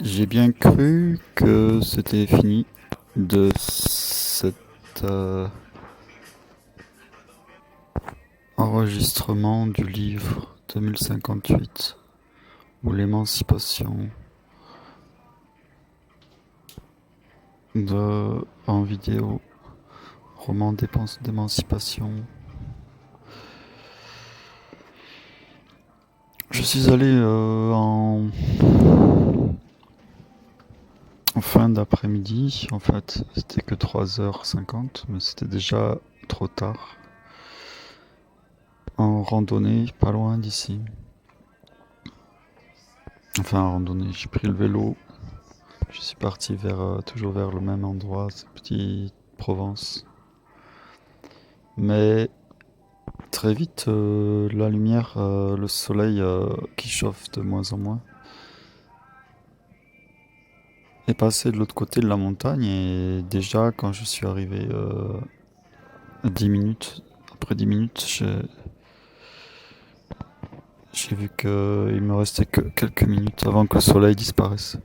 J'ai bien cru que c'était fini de cet enregistrement du livre 2058 ou l'émancipation en vidéo, roman d'émancipation. Je suis allé en fin d'après-midi, en fait, c'était que 3h50, mais c'était déjà trop tard. En randonnée, pas loin d'ici. Enfin, en randonnée, j'ai pris le vélo. Je suis parti toujours vers le même endroit, cette petite Provence. Mais très vite, la lumière, le soleil qui chauffe de moins en moins, est passé de l'autre côté de la montagne. Et déjà, quand je suis arrivé à 10 minutes, après 10 minutes, j'ai vu qu'il me restait que quelques minutes avant que le soleil disparaisse.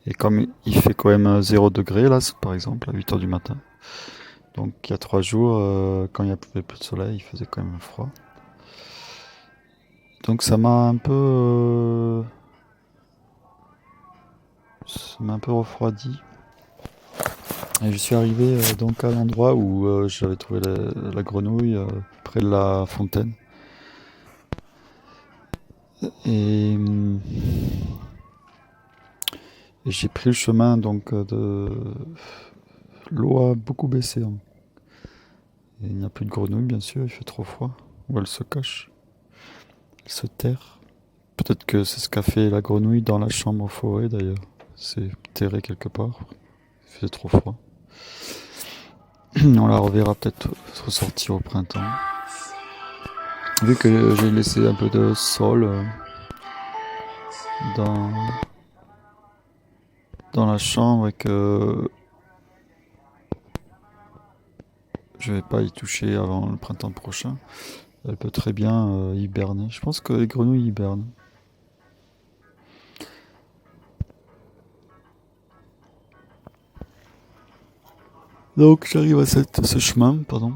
Et comme il fait quand même 0 degré là, par exemple, à 8 heures du matin. Donc il y a 3 jours, quand il n'y avait plus de soleil, il faisait quand même froid. Donc ça m'a un peu refroidi. Et je suis arrivé donc à l'endroit où j'avais trouvé la grenouille près de la fontaine. Et, et j'ai pris le chemin donc de l'eau a beaucoup baissé, hein. Et il n'y a plus de grenouille bien sûr, il fait trop froid. Ou elle se cache, elle se terre. Peut-être que c'est ce qu'a fait la grenouille dans la chambre forêt d'ailleurs. C'est terré quelque part. Il fait trop froid. On la reverra peut-être ressortir au printemps. Vu que j'ai laissé un peu de sol dans, dans la chambre et que je vais pas y toucher avant le printemps prochain, elle peut très bien hiberner. Je pense que les grenouilles hibernent. Donc j'arrive à ce chemin, pardon.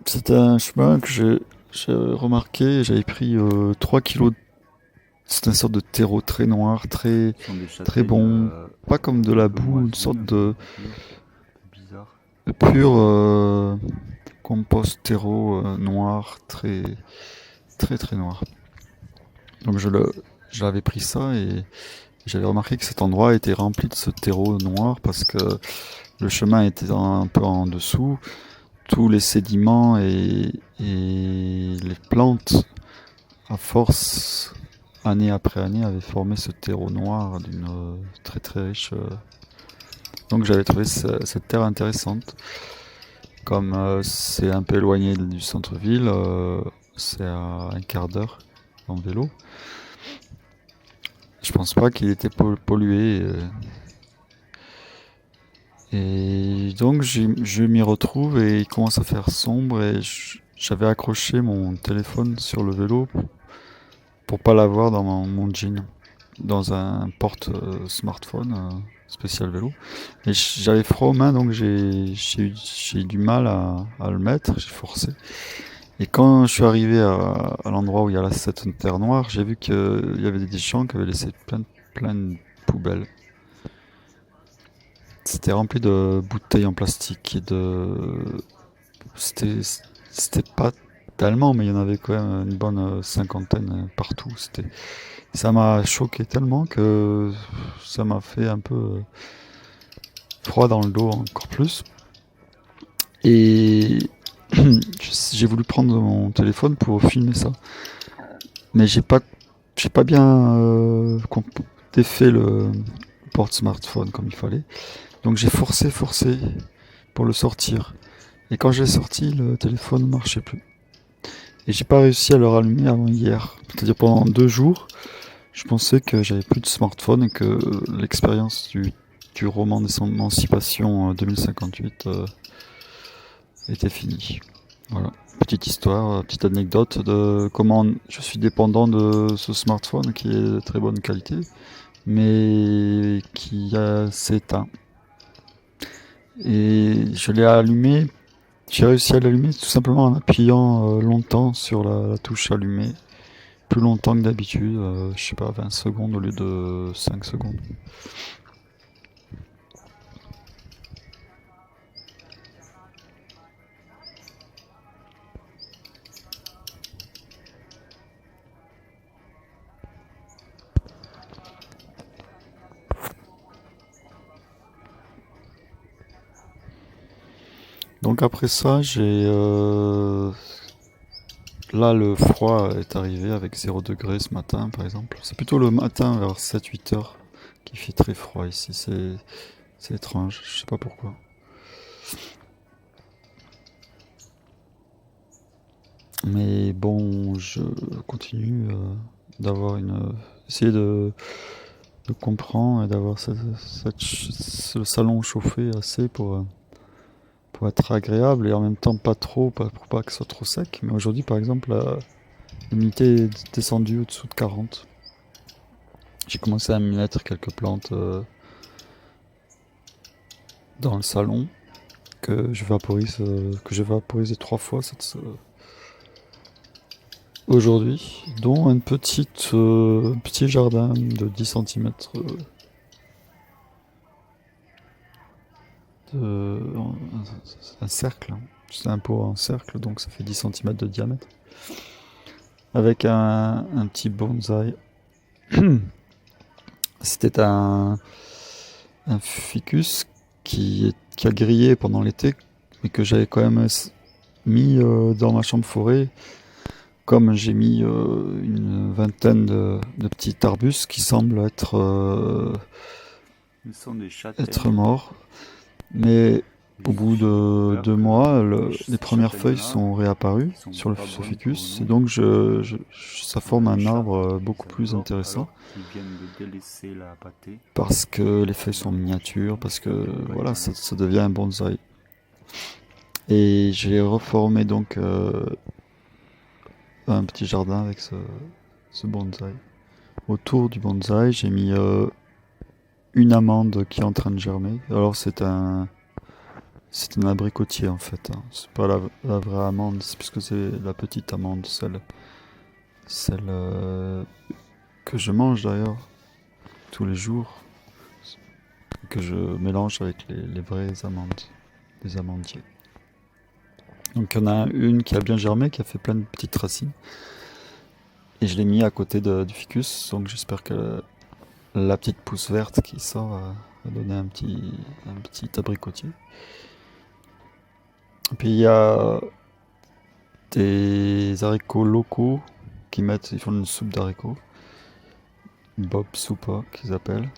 C'est un chemin que j'ai remarqué, j'avais pris 3 kilos. C'est une sorte de terreau très noir, très, Ce sont des très châtaignes bon. Pas comme de un la peu boue, une moisies, sorte un peu de pures, un peu bizarres. pur compost terreau noir, très, très, très noir. Donc j'avais pris ça et j'avais remarqué que cet endroit était rempli de ce terreau noir parce que le chemin était un peu en dessous. Tous les sédiments et les plantes, à force, année après année, avaient formé ce terreau noir d'une très très riche. Donc j'avais trouvé cette terre intéressante. Comme c'est un peu éloigné du centre-ville, c'est à un quart d'heure en vélo. Je pense pas qu'il était pollué. Et donc je m'y retrouve et il commence à faire sombre et j'avais accroché mon téléphone sur le vélo pour pas l'avoir dans mon jean, dans un porte smartphone spécial vélo. Et j'avais froid aux mains donc j'ai eu du mal à le mettre, j'ai forcé. Et quand je suis arrivé à l'endroit où il y a cette terre noire, j'ai vu qu'il y avait des gens qui avaient laissé plein de poubelles. C'était rempli de bouteilles en plastique et C'était, c'était pas tellement, mais il y en avait quand même une bonne cinquantaine partout. Ça m'a choqué tellement que ça m'a fait un peu froid dans le dos encore plus. Et j'ai voulu prendre mon téléphone pour filmer ça. Mais j'ai pas bien défait le porte-smartphone comme il fallait. Donc j'ai forcé pour le sortir. Et quand j'ai sorti, le téléphone ne marchait plus. Et j'ai pas réussi à le rallumer avant hier. C'est-à-dire pendant 2 jours, je pensais que j'avais plus de smartphone et que l'expérience du roman d'émancipation 2058 était finie. Voilà. Petite histoire, petite anecdote de comment je suis dépendant de ce smartphone qui est de très bonne qualité mais s'est éteint. Et je l'ai allumé, j'ai réussi à l'allumer tout simplement en appuyant longtemps sur la touche allumée. Plus longtemps que d'habitude, je sais pas, 20 secondes au lieu de 5 secondes. Donc après ça, là, le froid est arrivé avec 0 degré ce matin, par exemple. C'est plutôt le matin, vers 7-8 heures, qui fait très froid ici. C'est étrange, je sais pas pourquoi. Mais bon, je continue essayer de comprendre et d'avoir ce salon chauffé assez pour être agréable et en même temps pas trop, pour pas que ce soit trop sec. Mais aujourd'hui, par exemple, l'humidité est descendue au-dessous de 40. J'ai commencé à m'y mettre quelques plantes dans le salon que je j'ai vaporisé 3 fois aujourd'hui, dont un petit jardin de 10 centimètres un cercle. C'est un pot en cercle, donc ça fait 10 centimètres de diamètre. Avec un petit bonsaï. C'était un ficus qui a grillé pendant l'été, mais que j'avais quand même mis dans ma chambre forêt. Comme j'ai mis une vingtaine de petits arbustes qui semblent Ils sont des être châtaignes. morts. Mais au bout de Peur 2 mois, ces les premières feuilles châtaignes-là, sont réapparues qui sont sur le pas ce bonnes pour ficus. Et nous, donc ça forme les un chats, arbre beaucoup ils plus adorent, intéressant. alors qu'ils viennent de délaisser la pâtée. Parce que les feuilles sont miniatures, parce que voilà, ça devient un bonsaï. Et j'ai reformé donc un petit jardin avec ce bonsaï. Autour du bonsaï, j'ai mis une amande qui est en train de germer. Alors c'est un abricotier en fait, hein. C'est pas la vraie amande, c'est puisque c'est la petite amande, celle que je mange d'ailleurs tous les jours, que je mélange avec les vraies amandes, des amandiers. Donc il y en a une qui a bien germé, qui a fait plein de petites racines. Et je l'ai mis à côté du ficus, donc j'espère que la petite pousse verte qui sort va donner un petit abricotier. Et puis il y a des haricots locaux ils font une soupe d'haricots, Bob Soupa qu'ils appellent,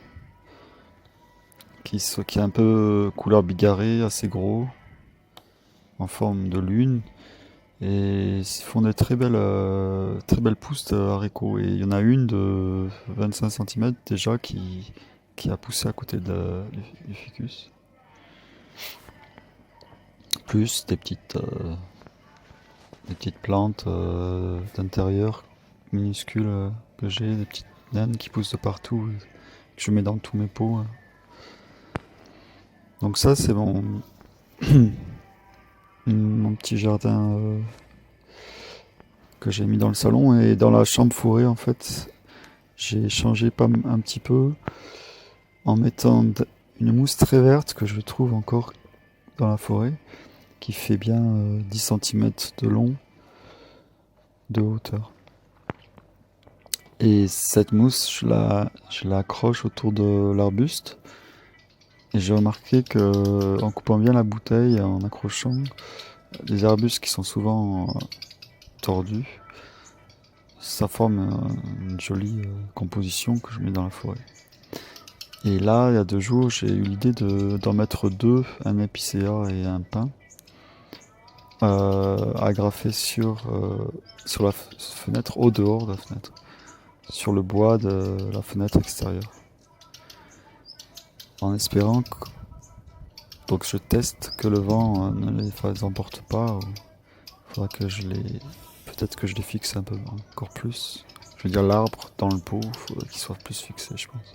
qui est un peu couleur bigarrée, assez gros, en forme de lune. Et ils font des très belles pousses de haricots. Et il y en a une de 25 centimètres déjà qui a poussé à côté du ficus. Plus des petites plantes d'intérieur minuscules que j'ai, des petites naines qui poussent de partout, que je mets dans tous mes pots. Donc ça, c'est mon petit jardin que j'ai mis dans le salon. Et dans la chambre fourrée, en fait, j'ai changé pas un petit peu en mettant une mousse très verte que je trouve encore dans la forêt, qui fait bien 10 centimètres de long, de hauteur. Et cette mousse, je la accroche autour de l'arbuste. Et j'ai remarqué que en coupant bien la bouteille, en accrochant les arbustes qui sont souvent tordus, ça forme une jolie composition que je mets dans la forêt. Et là, il y a 2 jours, j'ai eu l'idée d'en mettre 2, un épicéa et un pin, agrafés sur la fenêtre, au dehors de la fenêtre, sur le bois de la fenêtre extérieure. En espérant que donc je teste que le vent ne les emporte pas. Faudra que peut-être que je les fixe un peu encore plus. Je veux dire l'arbre dans le pot, faudrait qu'il soit plus fixé, je pense.